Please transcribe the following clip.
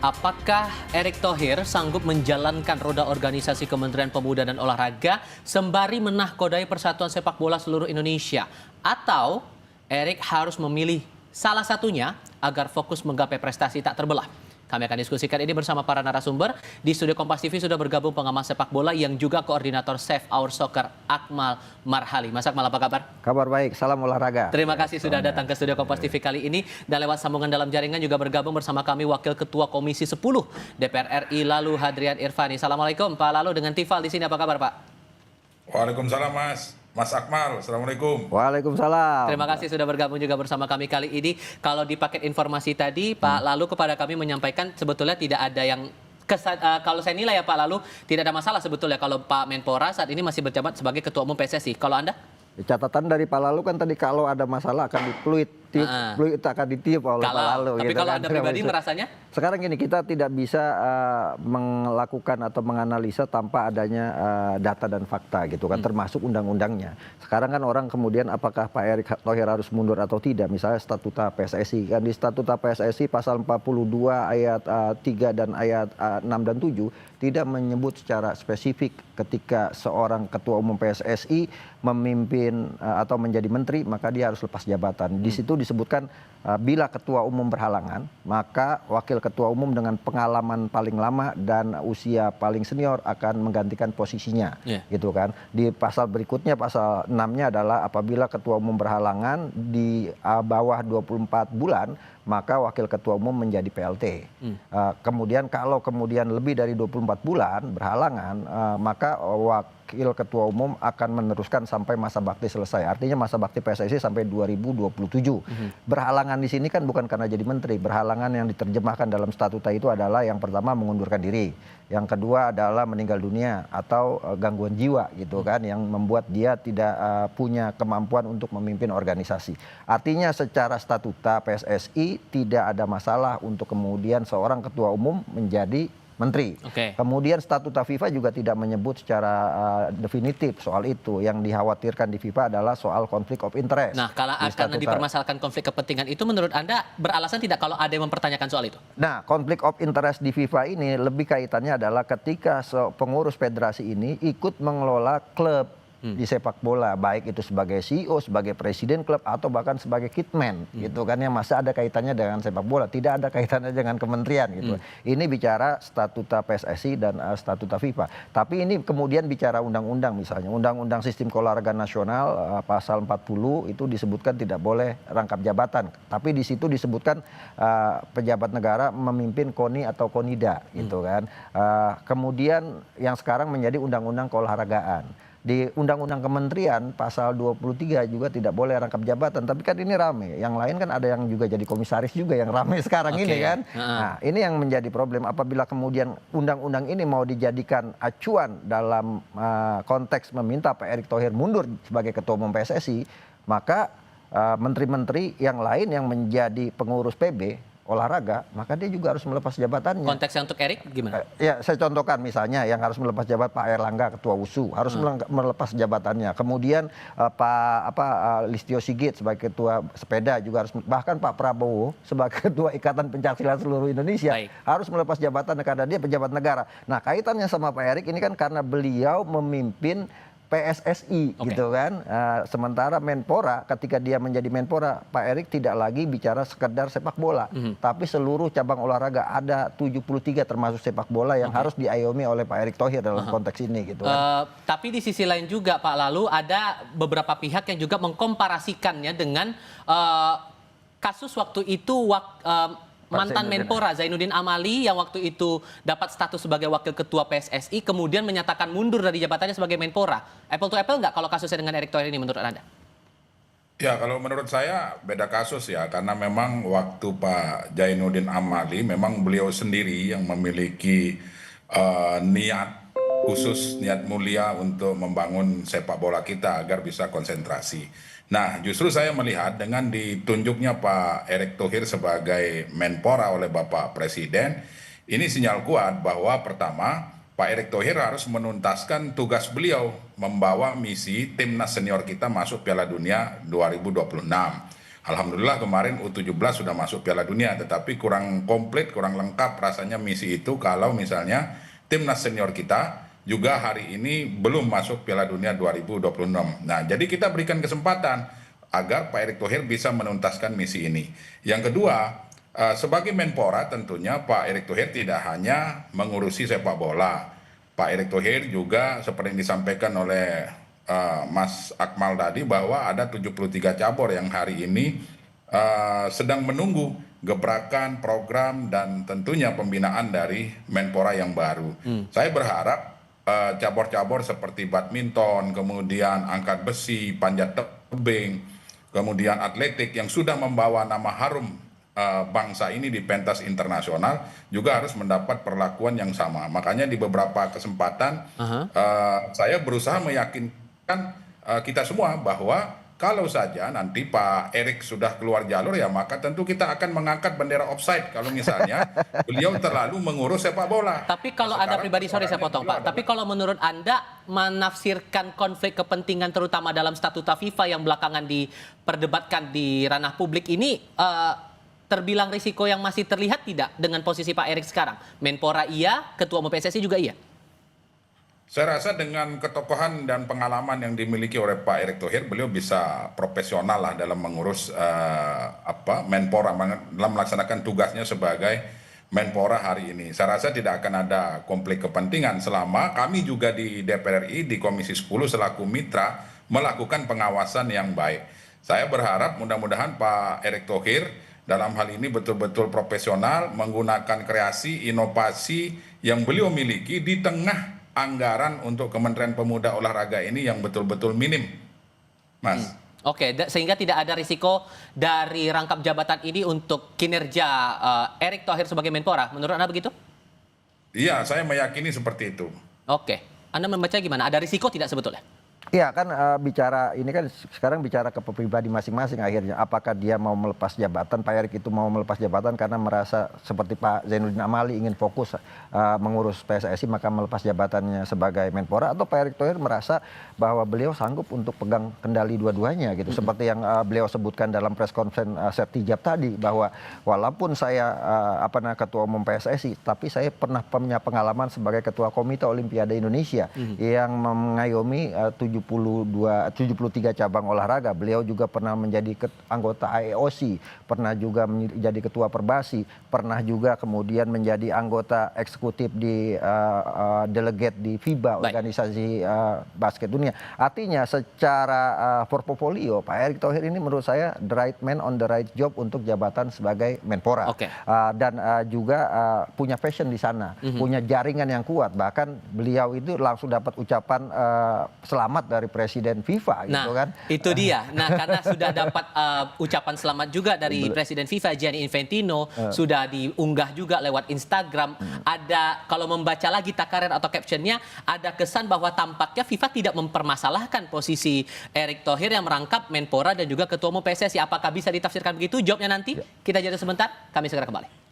Apakah Erick Thohir sanggup menjalankan roda organisasi Kementerian Pemuda dan Olahraga sembari menahkodai persatuan sepak bola seluruh Indonesia? Atau Erick harus memilih salah satunya agar fokus menggapai prestasi tak terbelah? Kami akan diskusikan ini bersama para narasumber. Di studio Kompas TV sudah bergabung pengamat sepak bola yang juga koordinator Save Our Soccer, Akmal Marhali. Mas Akmal, apa kabar? Kabar baik, salam olahraga. Terima kasih sudah datang ke studio Kompas TV kali ini. Dan lewat sambungan dalam jaringan juga bergabung bersama kami Wakil Ketua Komisi 10 DPR RI Lalu Hadrian Irfani. Assalamualaikum Pak Lalu, dengan Tifal di sini, apa kabar Pak? Waalaikumsalam Mas Akmal, Assalamualaikum. Waalaikumsalam. Terima kasih sudah bergabung juga bersama kami kali ini. Kalau di paket informasi tadi, Pak Lalu kepada kami menyampaikan sebetulnya tidak ada yang kalau saya nilai ya Pak Lalu, tidak ada masalah sebetulnya kalau Pak Menpora saat ini masih berjabat sebagai Ketua Umum PSSI. Kalau Anda? Catatan dari Pak Lalu kan tadi kalau ada masalah akan dipluit akan ditiup oleh Pak Lalu. Tapi gitu kalau kan. Anda pribadi merasanya? Sekarang gini, kita tidak bisa melakukan atau menganalisa tanpa adanya data dan fakta gitu kan, termasuk undang-undangnya. Sekarang kan orang kemudian apakah Pak Erick Thohir harus mundur atau tidak, misalnya statuta PSSI. Kan di statuta PSSI pasal 42 ayat 3 dan ayat 6 dan 7 tidak menyebut secara spesifik ketika seorang ketua umum PSSI memimpin atau menjadi menteri, maka dia harus lepas jabatan. Di situ disebutkan bila ketua umum berhalangan, maka wakil ketua umum dengan pengalaman paling lama dan usia paling senior akan menggantikan posisinya, gitu kan. Di pasal berikutnya, pasal 6-nya adalah apabila ketua umum berhalangan di bawah 24 bulan, maka wakil ketua umum menjadi PLT. Kemudian kalau kemudian lebih dari 24 bulan berhalangan, maka wakil ketua umum akan meneruskan sampai masa bakti selesai. Artinya masa bakti PSSI sampai 2027. Berhalangan di sini kan bukan karena jadi menteri. Berhalangan yang diterjemahkan dalam statuta itu adalah yang pertama mengundurkan diri, yang kedua adalah meninggal dunia atau gangguan jiwa gitu kan, yang membuat dia tidak punya kemampuan untuk memimpin organisasi. Artinya secara statuta PSSI tidak ada masalah untuk kemudian seorang ketua umum menjadi menteri. Kemudian statuta FIFA juga tidak menyebut secara definitif soal itu. Yang dikhawatirkan di FIFA adalah soal konflik of interest. Nah, kalau akan dipermasalahkan konflik kepentingan itu, menurut Anda beralasan tidak kalau ada yang mempertanyakan soal itu? Nah, konflik of interest di FIFA ini lebih kaitannya adalah ketika pengurus federasi ini ikut mengelola klub di sepak bola, baik itu sebagai CEO, sebagai presiden klub, atau bahkan sebagai kitman, gitu kan, yang masih ada kaitannya dengan sepak bola, tidak ada kaitannya dengan kementerian, gitu. Ini bicara statuta PSSI dan statuta FIFA. Tapi ini kemudian bicara undang-undang, misalnya undang-undang sistem keolahragaan nasional pasal 40 itu disebutkan tidak boleh rangkap jabatan. Tapi di situ disebutkan pejabat negara memimpin KONI atau KONIDA, gitu kan. Kemudian yang sekarang menjadi undang-undang keolahragaan. Di Undang-Undang Kementerian pasal 23 juga tidak boleh rangkap jabatan. Tapi kan ini rame. Yang lain kan ada yang juga jadi komisaris juga yang rame sekarang ini kan. Nah, ini yang menjadi problem apabila kemudian undang-undang ini mau dijadikan acuan dalam konteks meminta Pak Erick Thohir mundur sebagai ketua umum PSSI, maka menteri-menteri yang lain yang menjadi pengurus PB olahraga, maka dia juga harus melepas jabatannya. Konteksnya untuk Erick gimana? Ya, saya contohkan misalnya yang harus melepas jabat Pak Erlangga ketua USU harus melepas jabatannya. Kemudian Listio Sigit sebagai ketua sepeda juga harus, bahkan Pak Prabowo sebagai ketua Ikatan Pencaksilat seluruh Indonesia harus melepas jabatan karena dia pejabat negara. Nah, kaitannya sama Pak Erick ini kan karena beliau memimpin PSSI, gitu kan. Sementara Menpora, ketika dia menjadi Menpora, Pak Erick tidak lagi bicara sekedar sepak bola, tapi seluruh cabang olahraga, ada 73 termasuk sepak bola yang harus diayomi oleh Pak Erick Thohir dalam konteks ini, gitu kan. Tapi di sisi lain juga Pak Lalu, ada beberapa pihak yang juga mengkomparasikannya dengan kasus waktu itu mantan Menpora Zainuddin Amali yang waktu itu dapat status sebagai wakil ketua PSSI kemudian menyatakan mundur dari jabatannya sebagai Menpora. Apple to apple nggak kalau kasusnya dengan Erick Thohir ini menurut Anda? Ya, kalau menurut saya beda kasus ya, karena memang waktu Pak Zainuddin Amali memang beliau sendiri yang memiliki niat khusus, niat mulia untuk membangun sepak bola kita agar bisa konsentrasi. Nah, justru saya melihat dengan ditunjuknya Pak Erick Thohir sebagai Menpora oleh Bapak Presiden, ini sinyal kuat bahwa pertama, Pak Erick Thohir harus menuntaskan tugas beliau membawa misi timnas senior kita masuk Piala Dunia 2026. Alhamdulillah kemarin U17 sudah masuk Piala Dunia, tetapi kurang komplit, kurang lengkap rasanya misi itu kalau misalnya timnas senior kita juga hari ini belum masuk Piala Dunia 2026. Nah, jadi kita berikan kesempatan agar Pak Erick Thohir bisa menuntaskan misi ini. Yang kedua, sebagai Menpora tentunya Pak Erick Thohir tidak hanya mengurusi sepak bola. Pak Erick Thohir juga seperti yang disampaikan oleh Mas Akmal tadi bahwa ada 73 cabur yang hari ini sedang menunggu gebrakan program dan tentunya pembinaan dari Menpora yang baru. Saya berharap cabur-cabur seperti badminton, kemudian angkat besi, panjat tebing, kemudian atletik yang sudah membawa nama harum bangsa ini di pentas internasional juga harus mendapat perlakuan yang sama. Makanya di beberapa kesempatan saya berusaha meyakinkan kita semua bahwa kalau saja nanti Pak Erick sudah keluar jalur ya maka tentu kita akan mengangkat bendera offside kalau misalnya beliau terlalu mengurus sepak bola. Tapi kalau Anda pribadi, sorry saya potong Pak, tapi kalau menurut Anda menafsirkan konflik kepentingan terutama dalam statuta FIFA yang belakangan diperdebatkan di ranah publik ini terbilang risiko yang masih terlihat tidak dengan posisi Pak Erick sekarang? Menpora iya, Ketua Umum PSSI juga iya? Saya rasa dengan ketokohan dan pengalaman yang dimiliki oleh Pak Erick Thohir, beliau bisa profesional lah dalam mengurus Menpora, dalam melaksanakan tugasnya sebagai Menpora hari ini. Saya rasa tidak akan ada konflik kepentingan selama kami juga di DPR RI di Komisi 10 selaku mitra melakukan pengawasan yang baik. Saya berharap mudah-mudahan Pak Erick Thohir dalam hal ini betul-betul profesional menggunakan kreasi, inovasi yang beliau miliki di tengah anggaran untuk Kementerian Pemuda Olahraga ini yang betul-betul minim, Mas. Oke, sehingga tidak ada risiko dari rangkap jabatan ini untuk kinerja Erick Thohir sebagai Menpora. Menurut Anda begitu? Iya, saya meyakini seperti itu. Oke, Anda membaca gimana? Ada risiko tidak sebetulnya? Iya kan bicara ini kan sekarang bicara ke pribadi masing-masing akhirnya. Apakah dia mau melepas jabatan, Pak Erick itu mau melepas jabatan karena merasa seperti Pak Zainuddin Amali ingin fokus mengurus PSSI maka melepas jabatannya sebagai Menpora, atau Pak Erick Thohir merasa bahwa beliau sanggup untuk pegang kendali dua-duanya gitu. Seperti yang beliau sebutkan dalam press conference Setijab tadi bahwa walaupun saya Ketua Umum PSSI tapi saya pernah punya pengalaman sebagai Ketua Komite Olimpiade Indonesia yang mengayomi 73 cabang olahraga. Beliau juga pernah menjadi anggota IOC, pernah juga menjadi ketua Perbasi, pernah juga kemudian menjadi anggota eksekutif di delegate di FIBA, organisasi basket dunia. Artinya secara portofolio Pak Erick Thohir ini menurut saya the right man on the right job untuk jabatan sebagai Menpora. Dan juga punya passion di sana, punya jaringan yang kuat. Bahkan beliau itu langsung dapat ucapan selamat dari Presiden FIFA gitu kan. Itu dia. Nah, karena sudah dapat ucapan selamat juga dari Presiden FIFA Gianni Infantino, sudah diunggah juga lewat Instagram. Ada, kalau membaca lagi takaran atau captionnya, ada kesan bahwa tampaknya FIFA tidak mempermasalahkan posisi Erick Thohir yang merangkap Menpora dan juga Ketua Umum PSSI. Apakah bisa ditafsirkan begitu? Jawabnya nanti. Kita jeda sebentar, kami segera kembali.